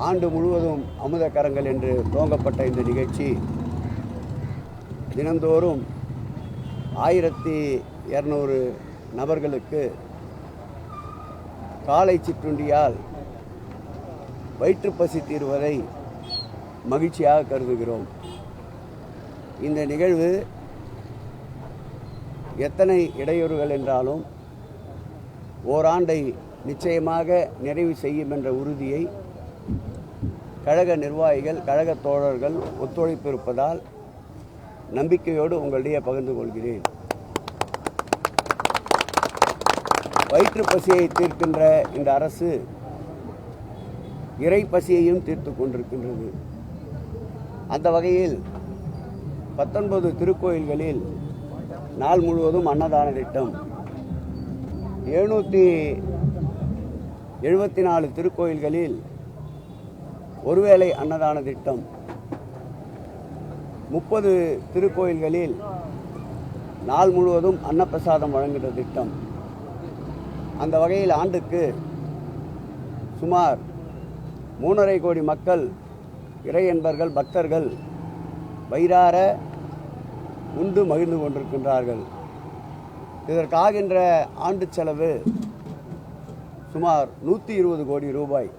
ஆண்டு முழுவதும் அமுத கரங்கள் என்று துவங்கப்பட்ட இந்த நிகழ்ச்சி தினந்தோறும் 1200 நபர்களுக்கு காலை சிற்றுண்டியால் வயிற்றுப்பசி தீர்வதை மகிழ்ச்சியாக கருதுகிறோம். இந்த நிகழ்வு எத்தனை இடையூறுகள் என்றாலும் ஓராண்டை நிச்சயமாக நிறைவு செய்யும் என்ற உறுதியை கழக நிர்வாகிகள், கழக தோழர்கள் ஒத்துழைப்பு இருப்பதால் நம்பிக்கையோடு உங்களிடையே பகிர்ந்து கொள்கிறேன். வயிற்று பசியை தீர்க்கின்ற இந்த அரசு இறை பசியையும் தீர்த்து கொண்டிருக்கின்றது. அந்த வகையில் 19 திருக்கோயில்களில் நாள் முழுவதும் அன்னதான திட்டம், 774 திருக்கோயில்களில் ஒருவேளை அன்னதான திட்டம், 30 திருக்கோயில்களில் நாள் முழுவதும் அன்னப்பிரசாதம் வழங்குகின்ற திட்டம். அந்த வகையில் ஆண்டுக்கு சுமார் 3.5 கோடி மக்கள், இறை என்பர்கள், பக்தர்கள் வயிறார உண்டு மகிழ்ந்து கொண்டிருக்கின்றார்கள். இதற்காகின்ற ஆண்டு செலவு சுமார் 120 கோடி ரூபாய்.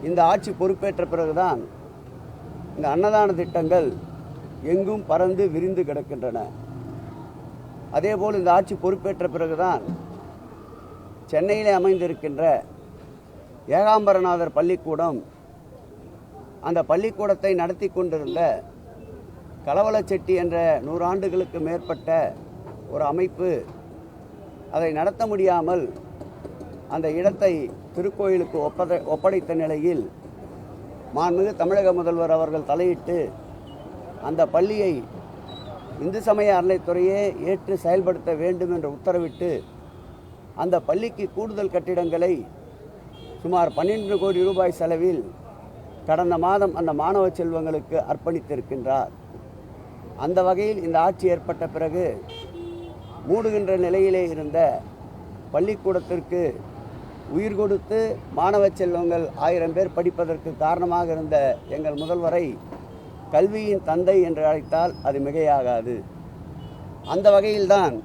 இந்த ஆட்சி பொறுப்பேற்ற பிறகுதான் இந்த அன்னதான திட்டங்கள் எங்கும் பறந்து விரிந்து கிடக்கின்றன. அதேபோல் இந்த ஆட்சி பொறுப்பேற்ற பிறகுதான் சென்னையிலே அமைந்திருக்கின்ற ஏகாம்பரநாதர் பள்ளிக்கூடம், அந்த பள்ளிக்கூடத்தை நடத்தி கொண்டிருந்த கலவலச்செட்டி என்ற 100 ஆண்டுகளுக்கு மேற்பட்ட ஒரு அமைப்பு அதை நடத்த முடியாமல் அந்த இடத்தை திருக்கோயிலுக்கு ஒப்படைத்த நிலையில் மாண்புமிகு தமிழக முதல்வர் அவர்கள் தலையிட்டு அந்த பள்ளியை இந்து சமய அறநிலைத்துறையே ஏற்று செயல்படுத்த வேண்டும் என்று உத்தரவிட்டு அந்த பள்ளிக்கு கூடுதல் கட்டிடங்களை சுமார் 12 கோடி ரூபாய் செலவில் கடந்த மாதம் அந்த மாணவ செல்வங்களுக்கு அர்ப்பணித்திருக்கின்றார். அந்த வகையில் இந்த ஆட்சி ஏற்பட்ட பிறகு மூடுகின்ற நிலையிலே இருந்த பள்ளிக்கூடத்திற்கு உயிர் கொடுத்து மாணவ செல்வங்கள் 1000 பேர் படிப்பதற்கு காரணமாக இருந்த எங்கள் முதல்வரை கல்வியின் தந்தை என்று அழைத்தால் அது மிகையாகாது. அந்த வகையில்தான்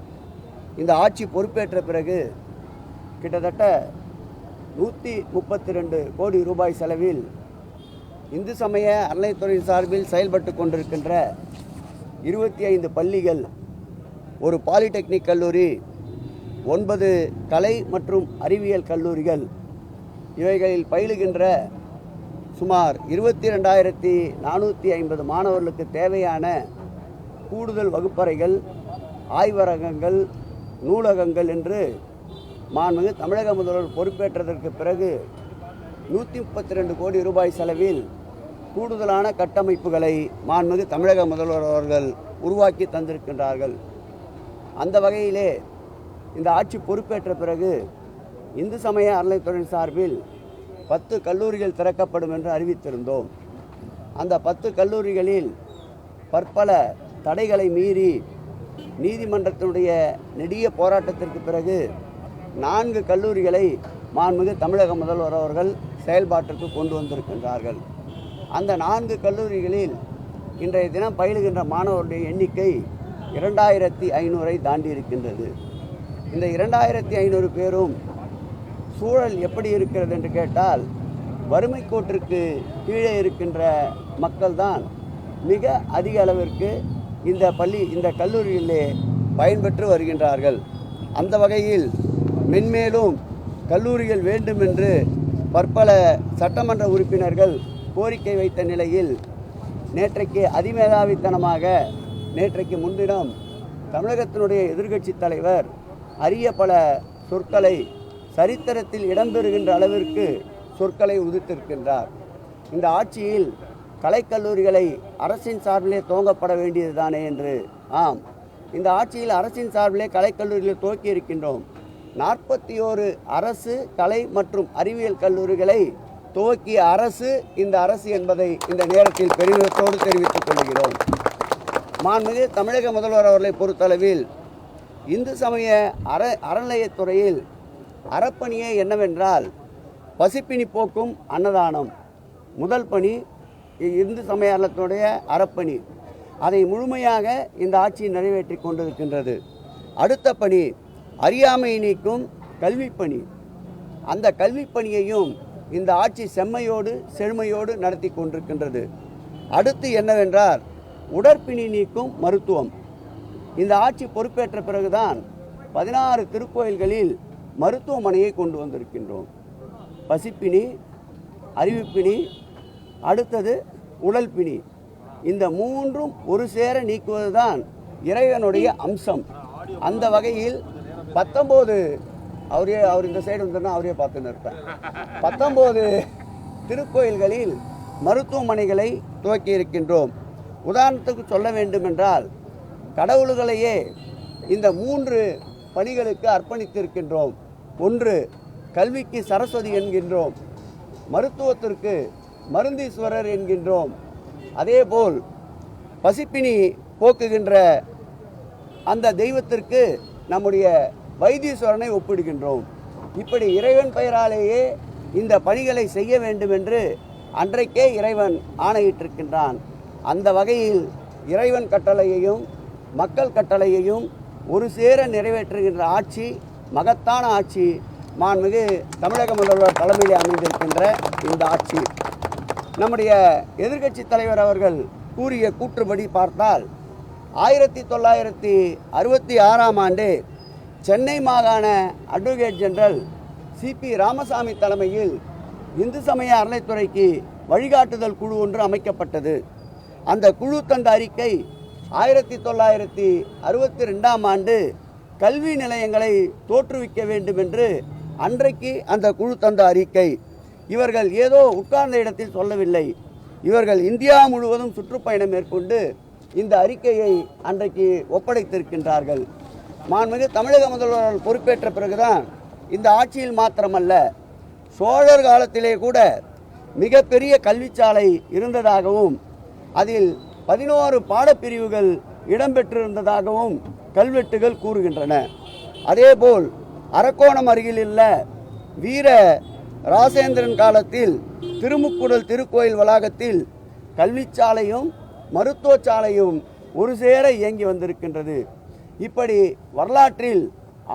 இந்த ஆட்சி பொறுப்பேற்ற பிறகு கிட்டத்தட்ட 132 கோடி ரூபாய் செலவில் இந்து சமய அறநிலைத்துறை சார்பில் செயல்பட்டு கொண்டிருக்கின்ற 25 பள்ளிகள், ஒரு பாலிடெக்னிக் கல்லூரி, 9 கலை மற்றும் அறிவியல் கல்லூரிகள், இவைகளில் பயிலுகின்ற சுமார் 22,450 மாணவர்களுக்கு தேவையான கூடுதல் வகுப்பறைகள், ஆய்வரங்கங்கள், நூலகங்கள் என்று மாண்புமிகு தமிழக முதல்வர் பொறுப்பேற்றதற்கு பிறகு 132 கோடி ரூபாய் செலவில் கூடுதலான கட்டமைப்புகளை மாண்புமிகு தமிழக முதல்வர் அவர்கள் உருவாக்கி தந்திருக்கின்றார்கள். அந்த வகையிலே இந்த ஆட்சி பொறுப்பேற்ற பிறகு இந்து சமய அறநிலைத்துறை சார்பில் 10 கல்லூரிகள் திறக்கப்படும் என்று அறிவித்திருந்தோம். அந்த 10 கல்லூரிகளில் பற்பல தடைகளை மீறி நீதிமன்றத்தினுடைய நெடிய போராட்டத்திற்கு பிறகு 4 கல்லூரிகளை மாண்புமிகு தமிழக முதல்வர் அவர்கள் செயல்பாட்டிற்கு கொண்டு வந்திருக்கின்றார்கள். அந்த 4 கல்லூரிகளில் இன்றைய தினம் பயிலுகின்ற மாணவருடைய எண்ணிக்கை 2500 தாண்டி இருக்கின்றது. இந்த 2500 பேரும் சூழல் எப்படி இருக்கிறது என்று கேட்டால், வறுமை கோட்டிற்கு கீழே இருக்கின்ற மக்கள்தான் மிக அதிக அளவிற்கு இந்த கல்லூரியிலே பயன்பெற்று வருகின்றார்கள். அந்த வகையில் மென்மேலும் கல்லூரிகள் வேண்டும் என்று பற்பல சட்டமன்ற உறுப்பினர்கள் கோரிக்கை வைத்த நிலையில் நேற்றைக்கு அதிமேதாவித்தனமாக நேற்றைக்கு முன்தினம் தமிழகத்தினுடைய எதிர்க்கட்சி தலைவர் அரிய பல சொற்களை, சரித்திரத்தில் இடம்பெறுகின்ற அளவிற்கு சொற்களை உதிர்த்திருக்கின்றார். இந்த ஆட்சியில் கலைக்கல்லூரிகளை அரசின் சார்பிலே துவங்கப்பட வேண்டியது தானே என்று. ஆம், இந்த ஆட்சியில் அரசின் சார்பிலே கலைக்கல்லூரிகளை துவக்கி இருக்கின்றோம். 41 அரசு கலை மற்றும் அறிவியல் கல்லூரிகளை துவக்கிய அரசு இந்த அரசு என்பதை இந்த நேரத்தில் பெருமிதத்தோடு தெரிவித்துக் கொள்கிறோம். மாண்புமிகு தமிழக முதல்வர் அவர்களை பொறுத்தளவில் இந்து சமய அறநிலையத்துறையில் அறப்பணியே என்னவென்றால் பசிப்பினி போக்கும் அன்னதானம் முதல் பணி, இந்து சமய அறத்துடைய அறப்பணி. அதை முழுமையாக இந்த ஆட்சி நிறைவேற்றி கொண்டிருக்கின்றது. அடுத்த பணி அறியாமை நீக்கும் கல்விப்பணி. அந்த கல்விப்பணியையும் இந்த ஆட்சி செம்மையோடு செழுமையோடு நடத்தி கொண்டிருக்கின்றது. அடுத்து என்னவென்றால் உடற்பிணி நீக்கும் மருத்துவம். இந்த ஆட்சி பொறுப்பேற்ற பிறகுதான் 16 திருக்கோயில்களில் மருத்துவமனையை கொண்டு வந்திருக்கின்றோம். பசிப்பிணி, அறிவுப்பிணி, அடுத்தது உடல்பிணி. இந்த மூன்றும் ஒரு சேர நீக்குவதுதான் இறைவனுடைய அம்சம். அந்த வகையில் 19 அவர் இந்த சைடு வந்தோன்னா அவரே பார்த்துன்னு இருப்பேன். 19 திருக்கோயில்களில் மருத்துவமனைகளை துவக்கி இருக்கின்றோம். உதாரணத்துக்கு சொல்ல வேண்டுமென்றால் கடவுள்களையே இந்த 3 பணிகளுக்கு அர்ப்பணித்திருக்கின்றோம். ஒன்று, கல்விக்கு சரஸ்வதி என்கின்றோம், மருத்துவத்திற்கு மருந்தீஸ்வரர் என்கின்றோம், அதேபோல் பசிப்பினி போக்குகின்ற அந்த தெய்வத்திற்கு நம்முடைய வைத்தீஸ்வரனை ஒப்பிடுகின்றோம். இப்படி இறைவன் பெயராலேயே இந்த பணிகளை செய்ய வேண்டும் என்று அன்றைக்கே இறைவன் ஆணையிட்டிருக்கின்றான். அந்த வகையில் இறைவன் கட்டளையையும் மக்கள் கட்டளையையும் ஒரு சேர நிறைவேற்றுகின்ற ஆட்சி மகத்தான ஆட்சி மாண்புமிகு தமிழக முதல்வர் தலைமையில் அமைந்திருக்கின்ற இந்த ஆட்சி. நம்முடைய எதிர்க்கட்சி தலைவர் அவர்கள் கூறிய கூற்றுப்படி பார்த்தால் 1966ஆம் ஆண்டு சென்னை மாகாண அட்வொகேட் ஜெனரல் சிபி ராமசாமி தலைமையில் இந்து சமய அறநிலைத்துறைக்கு வழிகாட்டுதல் குழு ஒன்று அமைக்கப்பட்டது. அந்த குழு தந்த அறிக்கை 1962ஆம் ஆண்டு கல்வி நிலையங்களை தோற்றுவிக்க வேண்டும் என்று அன்றைக்கு அந்த குழு தந்த அறிக்கை. இவர்கள் ஏதோ உட்கார்ந்த இடத்தில் சொல்லவில்லை. இவர்கள் இந்தியா முழுவதும் சுற்றுப்பயணம் மேற்கொண்டு இந்த அறிக்கையை அன்றைக்கு ஒப்படைத்திருக்கின்றார்கள். மாண்புமிகு தமிழக முதல்வர் பொறுப்பேற்ற பிறகுதான் இந்த ஆட்சியில் மாத்திரமல்ல, சோழர் காலத்திலே கூட மிகப்பெரிய கல்விச்சாலை இருந்ததாகவும் அதில் 11 பாடப்பிரிவுகள் இடம்பெற்றிருந்ததாகவும் கல்வெட்டுகள் கூறுகின்றன. அதேபோல் அரக்கோணம் அருகில் உள்ள வீர ராசேந்திரன் காலத்தில் திருமுக்குடல் திருக்கோயில் வளாகத்தில் கல்விச்சாலையும் மருத்துவச்சாலையும் ஒரு சேர இயங்கி வந்திருக்கின்றது. இப்படி வரலாற்றில்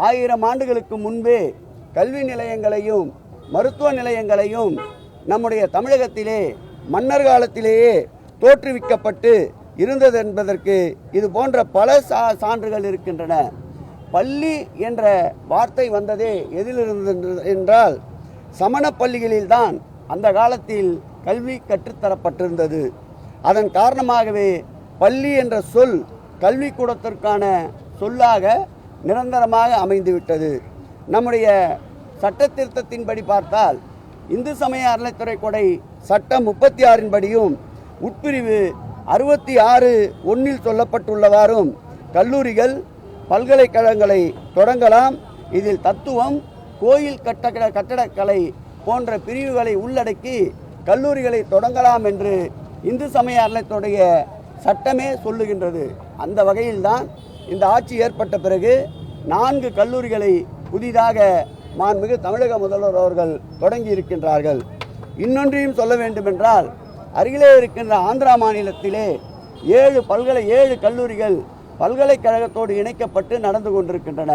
1000 ஆண்டுகளுக்கு முன்பே கல்வி நிலையங்களையும் மருத்துவ நிலையங்களையும் நம்முடைய தமிழகத்திலே மன்னர் காலத்திலேயே தோற்றுவிக்கப்பட்டு இருந்தது என்பதற்கு இது போன்ற பல சான்றுகள் இருக்கின்றன. பள்ளி என்ற வார்த்தை வந்ததே எதிலிருந்து என்றால் சமண பள்ளிகளில்தான் அந்த காலத்தில் கல்வி கற்றுத்தரப்பட்டிருந்தது. அதன் காரணமாகவே பள்ளி என்ற சொல் கல்விக்கூடத்திற்கான சொல்லாக நிரந்தரமாக அமைந்துவிட்டது. நம்முடைய சட்ட திருத்தத்தின்படி பார்த்தால் இந்து சமய அறநிலைத்துறை கொடை சட்டம் 36 படியும் உட்பிரிவு 66(1) சொல்லப்பட்டுள்ளவாறும் கல்லூரிகள் பல்கலைக்கழகங்களை தொடங்கலாம். இதில் தத்துவம், கோயில் கட்டடக்கலை போன்ற பிரிவுகளை உள்ளடக்கி கல்லூரிகளை தொடங்கலாம் என்று இந்து சமய அறநிலையத்துடைய சட்டமே சொல்லுகின்றது. அந்த வகையில்தான் இந்த ஆட்சி ஏற்பட்ட பிறகு 4 கல்லூரிகளை புதிதாக மாண்புமிகு தமிழக முதல்வர் அவர்கள் தொடங்கி இருக்கின்றார்கள். இன்னொன்றையும் சொல்ல வேண்டுமென்றால் அருகிலே இருக்கின்ற ஆந்திரா மாநிலத்திலே 7 கல்லூரிகள் பல்கலைக்கழகத்தோடு இணைக்கப்பட்டு நடந்து கொண்டிருக்கின்றன.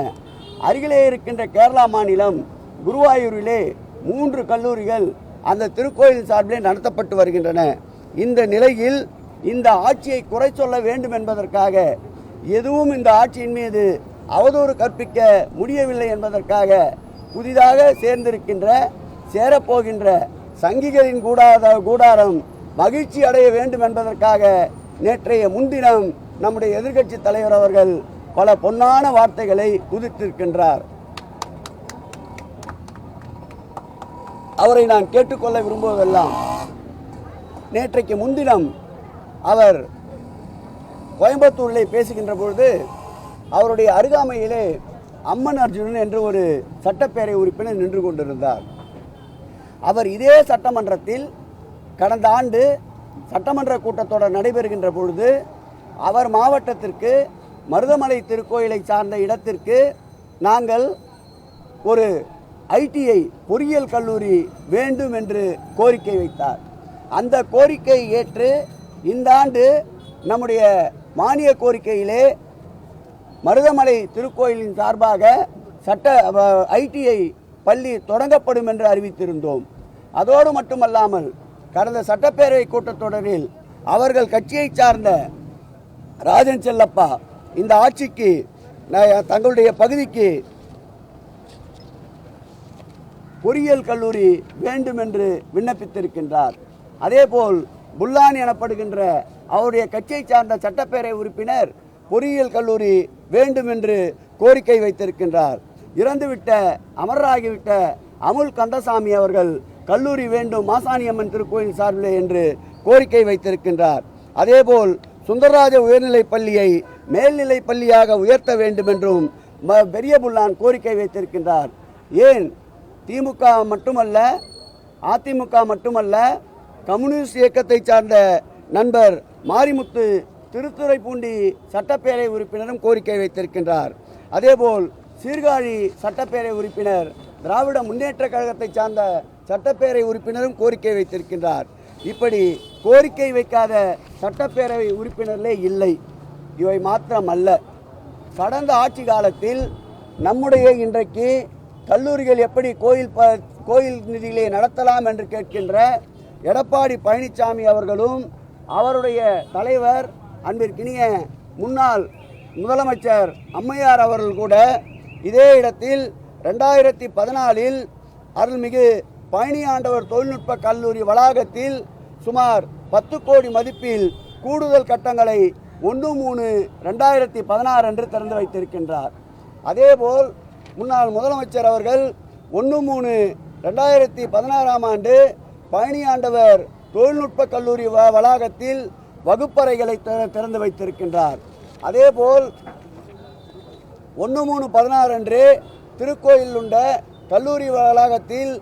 அருகிலே இருக்கின்ற கேரளா மாநிலம் குருவாயூரிலே 3 கல்லூரிகள் அந்த திருக்கோயில் சார்பிலே நடத்தப்பட்டு வருகின்றன. இந்த நிலையில் இந்த ஆட்சியை குறை சொல்ல வேண்டும் என்பதற்காக, எதுவும் இந்த ஆட்சியின் மீது அவதூறு கற்பிக்க முடியவில்லை என்பதற்காக புதிதாக சேரப்போகின்ற சங்கிகளின் கூடாரம் மகிழ்ச்சி அடைய வேண்டும் என்பதற்காக நேற்றைய முன்தினம் நம்முடைய எதிர்க்கட்சி தலைவர் அவர்கள் பல பொன்னான வார்த்தைகளை உதிர்த்திருக்கின்றார். அவரை நான் கேட்டுக்கொள்ள விரும்புவதெல்லாம், நேற்றைக்கு முன்தினம் அவர் கோயம்புத்தூரிலே பேசுகின்ற பொழுது அவருடைய அருகாமையிலே அம்மன் அர்ஜுனன் என்று ஒரு சட்டப்பேரவை உறுப்பினர் நின்று கொண்டிருந்தார். அவர் இதே சட்டமன்றத்தில் கடந்த ஆண்டு சட்டமன்ற கூட்டத்தொடர் நடைபெறுகின்ற பொழுது அவர் மாவட்டத்திற்கு மருதமலை திருக்கோயிலை சார்ந்த இடத்திற்கு நாங்கள் ஒரு ஐடிஐ பொறியியல் கல்லூரி வேண்டும் என்று கோரிக்கை வைத்தார். அந்த கோரிக்கையை ஏற்று இந்த ஆண்டு நம்முடைய மானிய கோரிக்கையிலே மருதமலை திருக்கோயிலின் சார்பாக ஐடிஐ பள்ளி தொடங்கப்படும் என்று அறிவித்திருந்தோம். அதோடு மட்டுமல்லாமல் கடந்த சட்டப்பேரவை கூட்டத்தொடரில் அவர்கள் கட்சியை சார்ந்த ராஜன் செல்லப்பா இந்த ஆட்சிக்கு தங்களுடைய பகுதிக்கு பொறியியல் கல்லூரி வேண்டும் என்று விண்ணப்பித்திருக்கின்றார். அதேபோல் புல்லான் எனப்படுகின்ற அவருடைய கட்சியை சார்ந்த சட்டப்பேரவை உறுப்பினர் பொறியியல் கல்லூரி வேண்டும் என்று கோரிக்கை வைத்திருக்கின்றார். இறந்துவிட்ட அமரராகிவிட்ட அமுல் கந்தசாமி அவர்கள் கல்லூரி வேண்டும் மாசாணியம்மன் திருக்கோயில் சார்பிலே என்று கோரிக்கை வைத்திருக்கின்றார். அதேபோல் சுந்தரராஜ உயர்நிலைப் பள்ளியை மேல்நிலைப் பள்ளியாக உயர்த்த வேண்டும் என்றும் பெரிய புல்லான் கோரிக்கை வைத்திருக்கின்றார். ஏன் திமுக மட்டுமல்ல, அதிமுக மட்டுமல்ல, கம்யூனிஸ்ட் இயக்கத்தை சார்ந்த நண்பர் மாரிமுத்து திருத்துறைப்பூண்டி சட்டப்பேரவை உறுப்பினரும் கோரிக்கை வைத்திருக்கின்றார். அதேபோல் சீர்காழி சட்டப்பேரவை உறுப்பினர் திராவிட முன்னேற்ற கழகத்தை சார்ந்த சட்டப்பேரவை உறுப்பினரும் கோரிக்கை வைத்திருக்கின்றார். இப்படி கோரிக்கை வைக்காத சட்டப்பேரவை உறுப்பினர்களே இல்லை. இவை மாத்திரமல்ல, கடந்த ஆட்சி காலத்தில் நம்முடைய இன்றைக்கு கல்லூரிகள் எப்படி கோயில் நிதியிலே நடத்தலாம் என்று கேட்கின்ற எடப்பாடி பழனிசாமி அவர்களும் அவருடைய தலைவர் அன்பிற்கினிய முன்னாள் முதலமைச்சர் அம்மையார் அவர்கள் கூட இதே இடத்தில் 2014 அருள்மிகு பழனி ஆண்டவர் தொழில்நுட்ப கல்லூரி வளாகத்தில் சுமார் 10 கோடி மதிப்பில் கூடுதல் கட்டங்களை 1/3/2016 அன்று திறந்து வைத்திருக்கின்றார். அதேபோல் முன்னாள் முதலமைச்சர் அவர்கள் 1/3/2016 ஆண்டு பழனி ஆண்டவர் தொழில்நுட்ப கல்லூரி வளாகத்தில் வகுப்பறைகளை திறந்து வைத்திருக்கின்றார். அதேபோல் 1/3/16 அன்று திருக்கோயில் உள்ள கல்லூரி வளாகத்தில்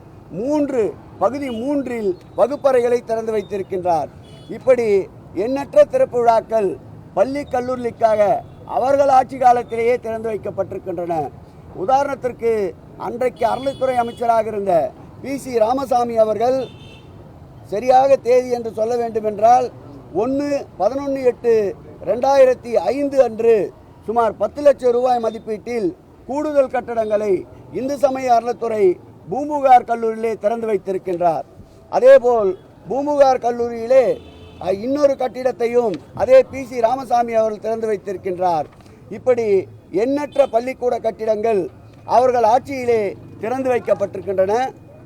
பகுதி 3 வகுப்பறைகளை திறந்து வைத்திருக்கின்றார். இப்படி எண்ணற்ற திறப்பு விழாக்கள் பள்ளி கல்லூரிக்காக அவர்கள் ஆட்சி காலத்திலேயே திறந்து வைக்கப்பட்டிருக்கின்றன. உதாரணத்திற்கு அன்றைக்கு அறநிலைத்துறை அமைச்சராக இருந்த PC ராமசாமி அவர்கள் சரியாக தேதி என்று சொல்ல வேண்டுமென்றால் 1/11/8/2005 அன்று சுமார் 10 லட்சம் ரூபாய் மதிப்பீட்டில் கூடுதல் கட்டடங்களை இந்து சமய அறநிலைத்துறை பூம்புகார் கல்லூரியிலே திறந்து வைத்திருக்கின்றார். அதேபோல் பூம்புகார் கல்லூரியிலே இன்னொரு கட்டிடத்தையும் அதே PC ராமசாமி அவர்கள் திறந்து வைத்திருக்கின்றார். இப்படி எண்ணற்ற பள்ளிக்கூட கட்டிடங்கள் அவர்கள் ஆட்சியிலே திறந்து வைக்கப்பட்டிருக்கின்றன,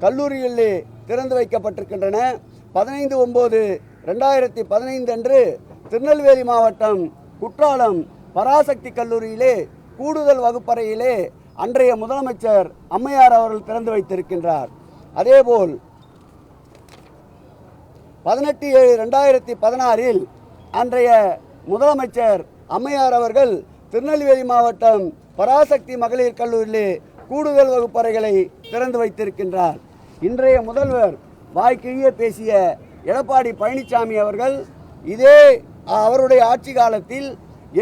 கல்லூரிகளிலே திறந்து வைக்கப்பட்டிருக்கின்றன. 15/9/2015 அன்று திருநெல்வேலி மாவட்டம் குற்றாலம் பராசக்தி கல்லூரியிலே கூடுதல் வகுப்பறையிலே அன்றைய முதலமைச்சர் அம்மையார் அவர்கள் திறந்து வைத்திருக்கின்றார். அதேபோல் 18/7/2016 அன்றைய முதலமைச்சர் அம்மையார் அவர்கள் திருநெல்வேலி மாவட்டம் பராசக்தி மகளிர் கல்லூரியிலே கூடுதல் வகுப்பறைகளை திறந்து வைத்திருக்கின்றார். இன்றைய முதல்வர் வாய்க்கிழியே பேசிய எடப்பாடி பழனிசாமி அவர்கள் இதே அவருடைய ஆட்சி காலத்தில்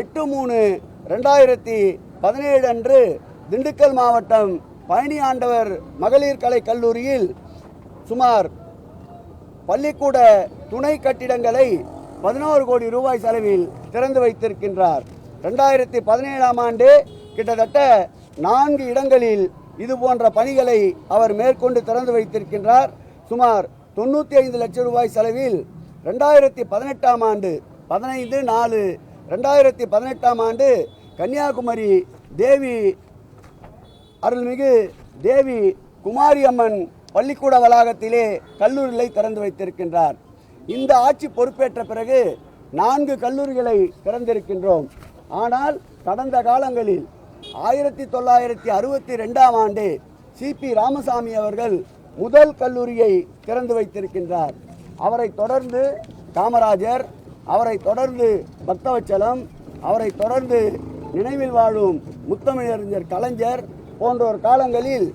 8/3/2017 அன்று திண்டுக்கல் மாவட்டம் பழனி ஆண்டவர் மகளிர் கலை கல்லூரியில் சுமார் பள்ளிக்கூட துணை கட்டிடங்களை 11 கோடி ரூபாய் செலவில் திறந்து வைத்திருக்கின்றார். 2017 ஆண்டு கிட்டத்தட்ட 4 இடங்களில் இது போன்ற பணிகளை அவர் மேற்கொண்டு திறந்து வைத்திருக்கின்றார். சுமார் 95 லட்சம் ரூபாய் செலவில் 2018 ஆண்டு 15/4/2018 ஆண்டு கன்னியாகுமரி அருள்மிகு தேவி குமாரி அம்மன் பள்ளிக்கூட வளாகத்திலே கல்லூரிகளை திறந்து வைத்திருக்கின்றார். இந்த ஆட்சி பொறுப்பேற்ற பிறகு 4 கல்லூரிகளை திறந்திருக்கின்றோம். ஆனால் கடந்த காலங்களில் 1962 ஆண்டு CP ராமசாமி அவர்கள் முதல் கல்லூரியை திறந்து வைத்திருக்கின்றார். அவரை தொடர்ந்து காமராஜர், அவரை தொடர்ந்து பக்தவச்சலம், அவரை தொடர்ந்து நினைவில் வாழும் முத்தமிழறிஞர் கலைஞர் போன்றோர் காலங்களில்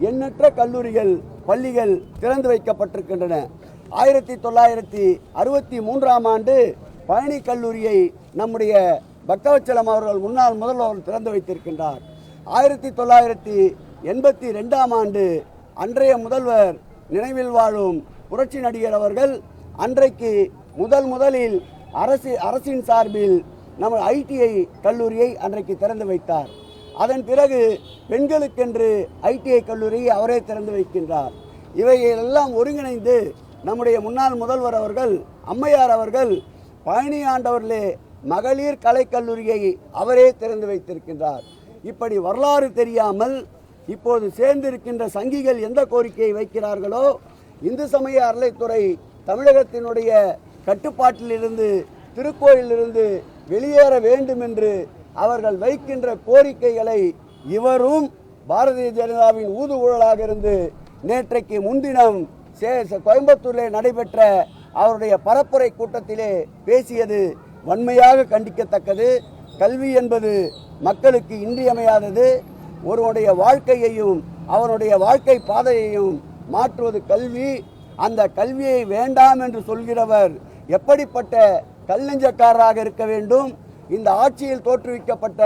எண்ணற்ற கல்லூரிகள் பள்ளிகள் திறந்து வைக்கப்பட்டிருக்கின்றன. 1963 ஆண்டு பழனி கல்லூரியை நம்முடைய பக்தவச்சலம் அவர்கள் முன்னாள் முதல்வர் திறந்து வைத்திருக்கின்றார். 1982 ஆண்டு அன்றைய முதல்வர் நினைவில் வாழும் புரட்சி நடிகர் அவர்கள் அன்றைக்கு முதலில் அரசின் சார்பில் நம்ம ஐடிஐ கல்லூரியை அன்றைக்கு திறந்து வைத்தார். அதன் பிறகு பெண்களுக்கென்று ஐடிஐ கல்லூரியை அவரே திறந்து வைக்கின்றார். இவையெல்லாம் ஒருங்கிணைந்து நம்முடைய முன்னாள் முதல்வர் அவர்கள் அம்மையார் அவர்கள் பழனி ஆண்டவர்களே மகளிர் கலைக்கல்லூரியை அவரே திறந்து வைத்திருக்கின்றார். இப்படி வரலாறு தெரியாமல் இப்போது சேர்ந்திருக்கின்ற சங்கிகள் எந்த கோரிக்கையை வைக்கிறார்களோ, இந்து சமய அறநிலைத்துறை தமிழகத்தினுடைய கட்டுப்பாட்டிலிருந்து திருக்கோயிலிருந்து வெளியேற வேண்டும் என்று அவர்கள் வைக்கின்ற கோரிக்கைகளை இவரும் பாரதிய ஜனதாவின் ஊதுகுழலாக இருந்து நேற்றைக்கு முன்தினம் கோயம்புத்தூரில் நடைபெற்ற அவருடைய பரப்புரை கூட்டத்திலே பேசியது வன்மையாக கண்டிக்கத்தக்கது. கல்வி என்பது மக்களுக்கு இன்றியமையாதது. ஒருவனுடைய வாழ்க்கையையும் அவனுடைய வாழ்க்கை பாதையையும் மாற்றுவது கல்வி. அந்த கல்வியை வேண்டாம் என்று சொல்கிறவர் எப்படிப்பட்ட கல்நெஞ்சக்காரராக இருக்க வேண்டும்? இந்த ஆட்சியில் தோற்றுவிக்கப்பட்ட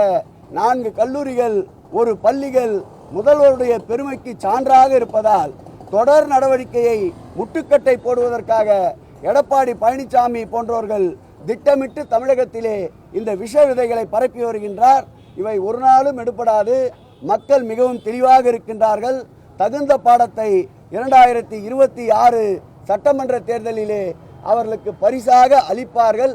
4 கல்லூரிகள், ஒரு பள்ளிகள் முதல்வருடைய பெருமைக்கு சான்றாக இருப்பதால் தொடர் நடவடிக்கையை முட்டுக்கட்டை போடுவதற்காக எடப்பாடி பழனிசாமி போன்றவர்கள் திட்டமிட்டு தமிழகத்திலே இந்த விஷ விதைகளை பரப்பி வருகின்றார். இவை ஒரு நாளும் எடுபடாது. மக்கள் மிகவும் தெளிவாக இருக்கின்றார்கள். தகுந்த பாடத்தை 2026 சட்டமன்ற தேர்தலிலே அவர்களுக்கு பரிசாக அளிப்பார்கள்.